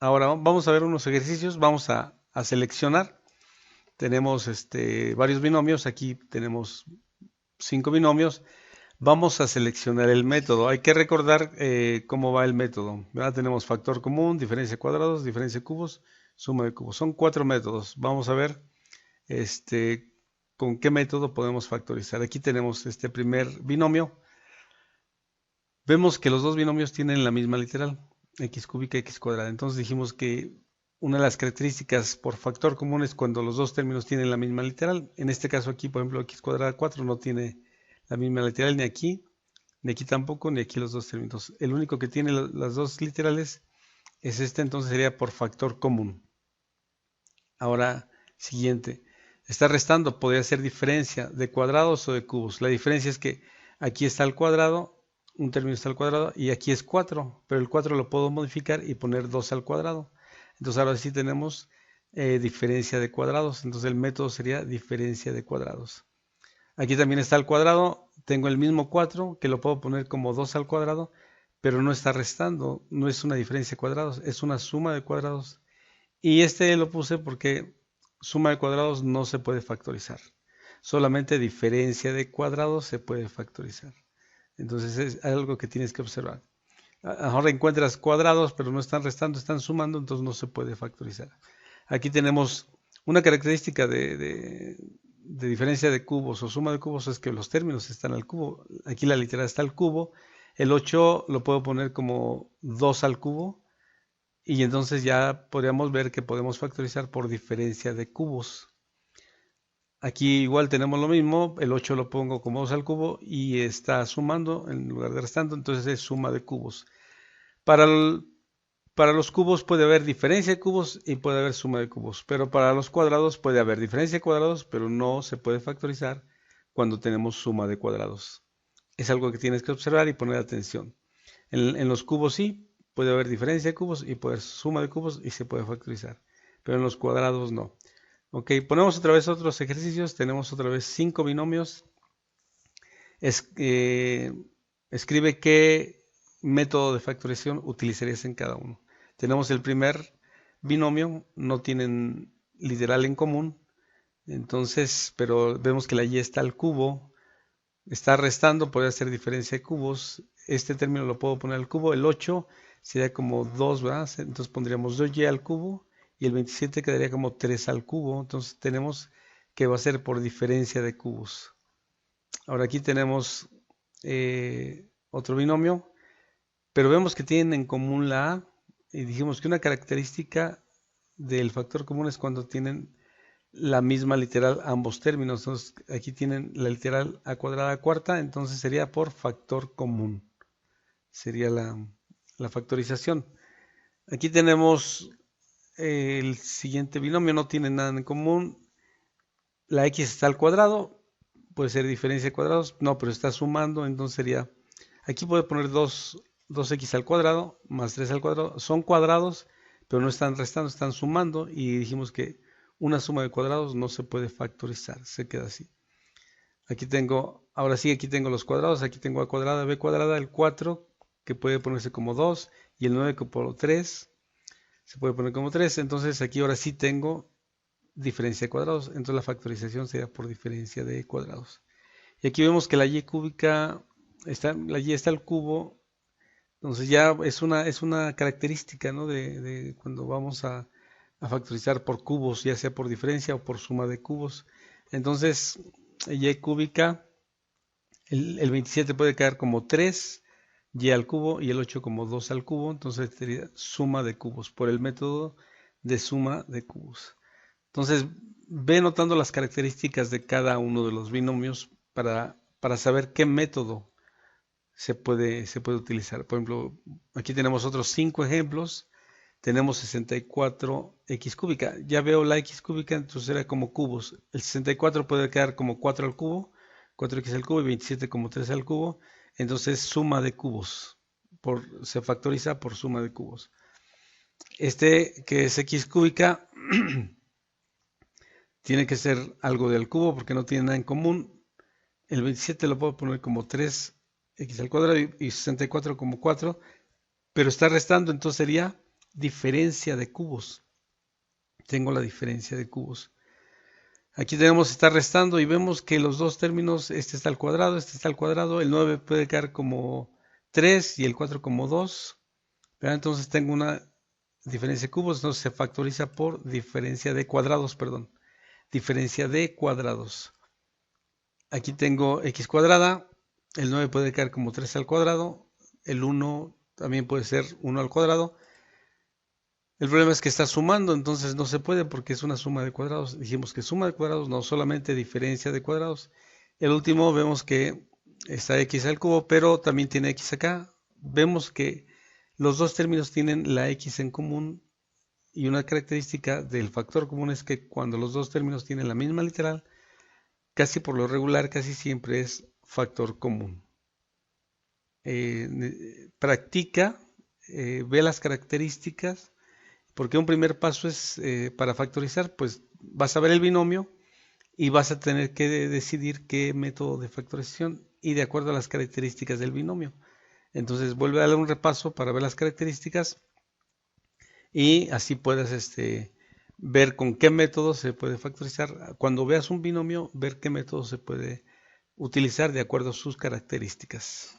Ahora vamos a ver unos ejercicios, vamos a seleccionar. Tenemos varios binomios, aquí tenemos 5 binomios. Vamos a seleccionar el método. Hay que recordar cómo va el método, ¿verdad? Tenemos factor común, diferencia de cuadrados, diferencia de cubos, suma de cubos. Son 4 métodos. Vamos a ver con qué método podemos factorizar. Aquí tenemos este primer binomio. Vemos que los dos binomios tienen la misma literal, x cúbica, x cuadrada. Entonces dijimos que una de las características por factor común es cuando los dos términos tienen la misma literal. En este caso aquí, por ejemplo, x cuadrada 4 no tiene la misma literal ni aquí tampoco, ni aquí los dos términos. El único que tiene las dos literales es este, entonces sería por factor común. Ahora, siguiente. Está restando, podría ser diferencia de cuadrados o de cubos. La diferencia es que aquí está el cuadrado, un término está al cuadrado y aquí es 4, pero el 4 lo puedo modificar y poner 2 al cuadrado. Entonces ahora sí tenemos diferencia de cuadrados. Entonces el método sería diferencia de cuadrados. Aquí también está el cuadrado, tengo el mismo 4 que lo puedo poner como 2 al cuadrado, pero no está restando, no es una diferencia de cuadrados, es una suma de cuadrados. Y este lo puse porque suma de cuadrados no se puede factorizar. Solamente diferencia de cuadrados se puede factorizar. Entonces es algo que tienes que observar. Ahora encuentras cuadrados, pero no están restando, están sumando, entonces no se puede factorizar. Aquí tenemos una característica de diferencia de cubos o suma de cubos es que los términos están al cubo. Aquí la literal está al cubo. El 8 lo puedo poner como 2 al cubo y entonces ya podríamos ver que podemos factorizar por diferencia de cubos. Aquí igual tenemos lo mismo, el 8 lo pongo como 2 al cubo y está sumando en lugar de restando, entonces es suma de cubos. Para, el- para los cubos puede haber diferencia de cubos y puede haber suma de cubos, pero para los cuadrados puede haber diferencia de cuadrados, pero no se puede factorizar cuando tenemos suma de cuadrados. Es algo que tienes que observar y poner atención. En los cubos sí, puede haber diferencia de cubos y puede haber suma de cubos y se puede factorizar, pero en los cuadrados no. Ok, ponemos otra vez otros ejercicios, tenemos otra vez 5 binomios. Es, eh, Escribe qué método de factorización utilizarías en cada uno. Tenemos el primer binomio, no tienen literal en común, entonces, pero vemos que la y está al cubo, está restando, podría ser diferencia de cubos. Este término lo puedo poner al cubo. El 8 sería como 2, ¿verdad? Entonces pondríamos 2y al cubo y el 27 quedaría como 3 al cubo. Entonces tenemos que va a ser por diferencia de cubos. Ahora aquí tenemos otro binomio, pero vemos que tienen en común la A y dijimos que una característica del factor común es cuando tienen la misma literal ambos términos. Entonces aquí tienen la literal a cuadrada cuarta, entonces sería por factor común. Sería la factorización. Aquí tenemos el siguiente binomio, no tiene nada en común. La x está al cuadrado, puede ser diferencia de cuadrados, no, pero está sumando, entonces sería, aquí puede poner 2x al cuadrado más 3 al cuadrado, son cuadrados, pero no están restando, están sumando y dijimos que una suma de cuadrados no se puede factorizar, se queda así. Aquí tengo, ahora sí, aquí tengo los cuadrados, aquí tengo a cuadrada, b cuadrada, el 4, que puede ponerse como 2, y el 9 que por 3, se puede poner como 3, entonces aquí ahora sí tengo diferencia de cuadrados, entonces la factorización sería por diferencia de cuadrados. Y aquí vemos que la y cúbica, la y está al cubo, entonces ya es una característica, ¿no? de cuando vamos a factorizar por cubos, ya sea por diferencia o por suma de cubos. Entonces, y cúbica, el 27 puede quedar como 3 y al cubo y el 8 como 2 al cubo, entonces sería suma de cubos, por el método de suma de cubos. Entonces, ve notando las características de cada uno de los binomios para saber qué método se puede utilizar. Por ejemplo, aquí tenemos otros 5 ejemplos. Tenemos 64x cúbica. Ya veo la x cúbica, entonces era como cubos. El 64 puede quedar como 4 al cubo, 4x al cubo y 27 como 3 al cubo. Entonces, suma de cubos. Se factoriza por suma de cubos. Este que es x cúbica tiene que ser algo del cubo porque no tiene nada en común. El 27 lo puedo poner como 3x al cuadrado y 64 como 4, pero está restando, entonces sería diferencia de cubos. Tengo la diferencia de cubos. Aquí tenemos estar restando y vemos que los dos términos, este está al cuadrado, este está al cuadrado, el 9 puede quedar como 3 y el 4 como 2. Entonces tengo una diferencia de cubos, entonces se factoriza por diferencia de cuadrados, perdón. Diferencia de cuadrados. Aquí tengo x cuadrada, el 9 puede quedar como 3 al cuadrado, el 1 también puede ser 1 al cuadrado. El problema es que está sumando, entonces no se puede porque es una suma de cuadrados. Dijimos que suma de cuadrados, no solamente diferencia de cuadrados. El último vemos que está x al cubo, pero también tiene x acá. Vemos que los dos términos tienen la x en común y una característica del factor común es que cuando los dos términos tienen la misma literal, casi por lo regular, casi siempre es factor común. Practica, ve las características, porque un primer paso es para factorizar, pues vas a ver el binomio y vas a tener que decidir qué método de factorización y de acuerdo a las características del binomio. Entonces vuelve a darle un repaso para ver las características y así puedes ver con qué método se puede factorizar. Cuando veas un binomio, ver qué método se puede utilizar de acuerdo a sus características.